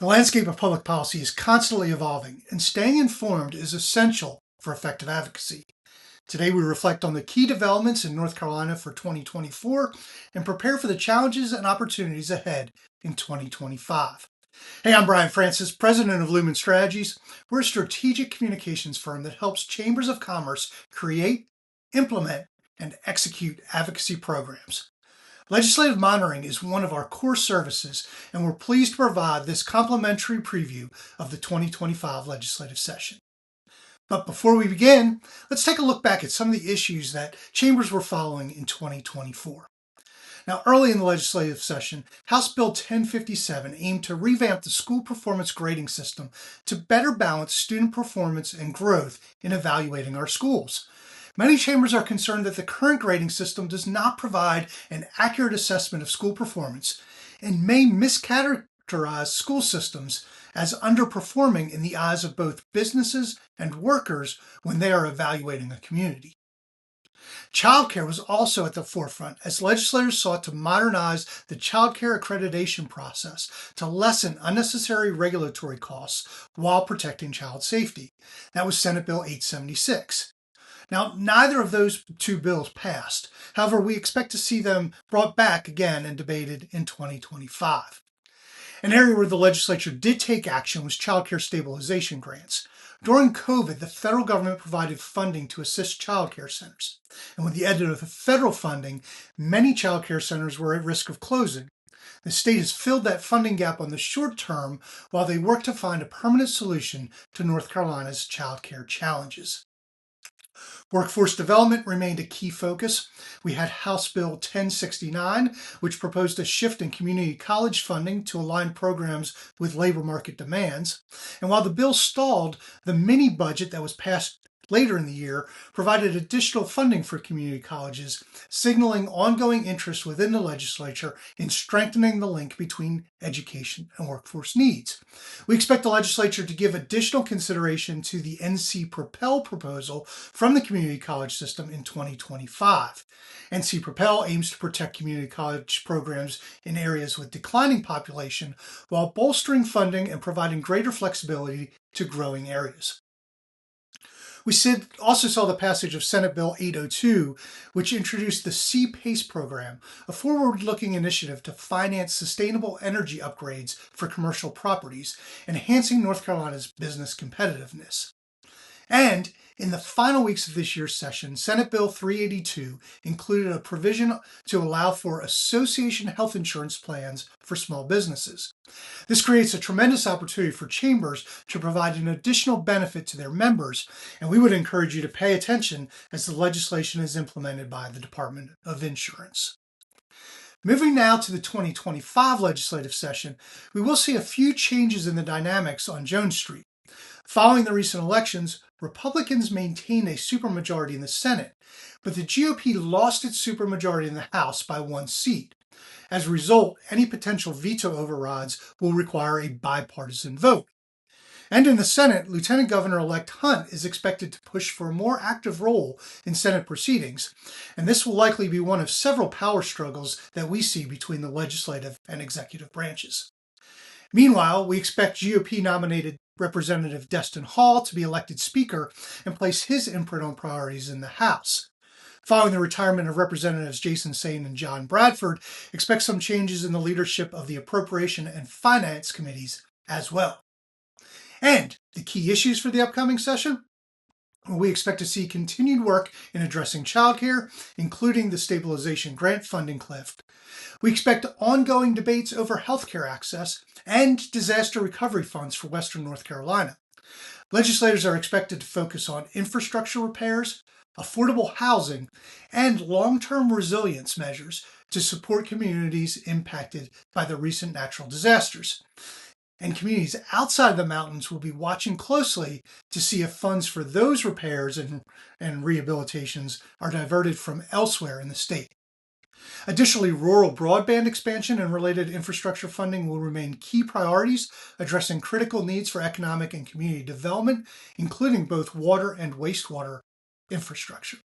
The landscape of public policy is constantly evolving, and staying informed is essential for effective advocacy. Today, we reflect on the key developments in North Carolina for 2024 and prepare for the challenges and opportunities ahead in 2025. Hey, I'm Brian Francis, president of Lumen Strategies. We're a strategic communications firm that helps chambers of commerce create, implement, and execute advocacy programs. Legislative monitoring is one of our core services, and we're pleased to provide this complimentary preview of the 2025 legislative session. But before we begin, let's take a look back at some of the issues that chambers were following in 2024. Now, early in the legislative session, House Bill 1057 aimed to revamp the school performance grading system to better balance student performance and growth in evaluating our schools. Many chambers are concerned that the current grading system does not provide an accurate assessment of school performance and may mischaracterize school systems as underperforming in the eyes of both businesses and workers when they are evaluating a community. Childcare was also at the forefront as legislators sought to modernize the childcare accreditation process to lessen unnecessary regulatory costs while protecting child safety. That was Senate Bill 876. Now, neither of those two bills passed. However, we expect to see them brought back again and debated in 2025. An area where the legislature did take action was childcare stabilization grants. During COVID, the federal government provided funding to assist childcare centers. And with the end of the federal funding, many childcare centers were at risk of closing. The state has filled that funding gap on the short term while they work to find a permanent solution to North Carolina's childcare challenges. Workforce development remained a key focus. We had House Bill 1069, which proposed a shift in community college funding to align programs with labor market demands. And while the bill stalled, the mini budget that was passed later in the year provided additional funding for community colleges, signaling ongoing interest within the legislature in strengthening the link between education and workforce needs. We expect the legislature to give additional consideration to the NC Propel proposal from the community college system in 2025. NC Propel aims to protect community college programs in areas with declining population while bolstering funding and providing greater flexibility to growing areas. We also saw the passage of Senate Bill 802, which introduced the C-PACE program, a forward-looking initiative to finance sustainable energy upgrades for commercial properties, enhancing North Carolina's business competitiveness. And in the final weeks of this year's session, Senate Bill 382 included a provision to allow for association health insurance plans for small businesses. This creates a tremendous opportunity for chambers to provide an additional benefit to their members, and we would encourage you to pay attention as the legislation is implemented by the Department of Insurance. Moving now to the 2025 legislative session, we will see a few changes in the dynamics on Jones Street. Following the recent elections, Republicans maintained a supermajority in the Senate, but the GOP lost its supermajority in the House by one seat. As a result, any potential veto overrides will require a bipartisan vote. And in the Senate, Lieutenant Governor-elect Hunt is expected to push for a more active role in Senate proceedings, and this will likely be one of several power struggles that we see between the legislative and executive branches. Meanwhile, we expect GOP-nominated Representative Destin Hall to be elected Speaker and place his imprint on priorities in the House. Following the retirement of Representatives Jason Sain and John Bradford, expect some changes in the leadership of the Appropriation and Finance Committees as well. And the key issues for the upcoming session? We expect to see continued work in addressing childcare, including the stabilization grant funding cliff. We expect ongoing debates over healthcare access and disaster recovery funds for Western North Carolina. Legislators are expected to focus on infrastructure repairs, affordable housing, and long-term resilience measures to support communities impacted by the recent natural disasters. And communities outside the mountains will be watching closely to see if funds for those repairs and rehabilitations are diverted from elsewhere in the state. Additionally, rural broadband expansion and related infrastructure funding will remain key priorities, addressing critical needs for economic and community development, including both water and wastewater infrastructure.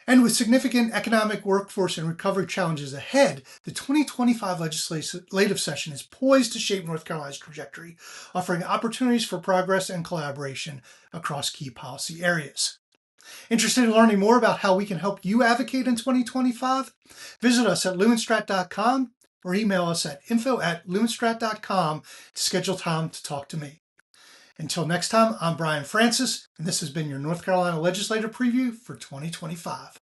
And with significant economic, workforce, and recovery challenges ahead, the 2025 legislative session is poised to shape North Carolina's trajectory, offering opportunities for progress and collaboration across key policy areas. Interested in learning more about how we can help you advocate in 2025? Visit us at lumenstrat.com or email us at info@lumenstrat.com to schedule time to talk to me. Until next time, I'm Brian Francis, and this has been your North Carolina Legislative Preview for 2025.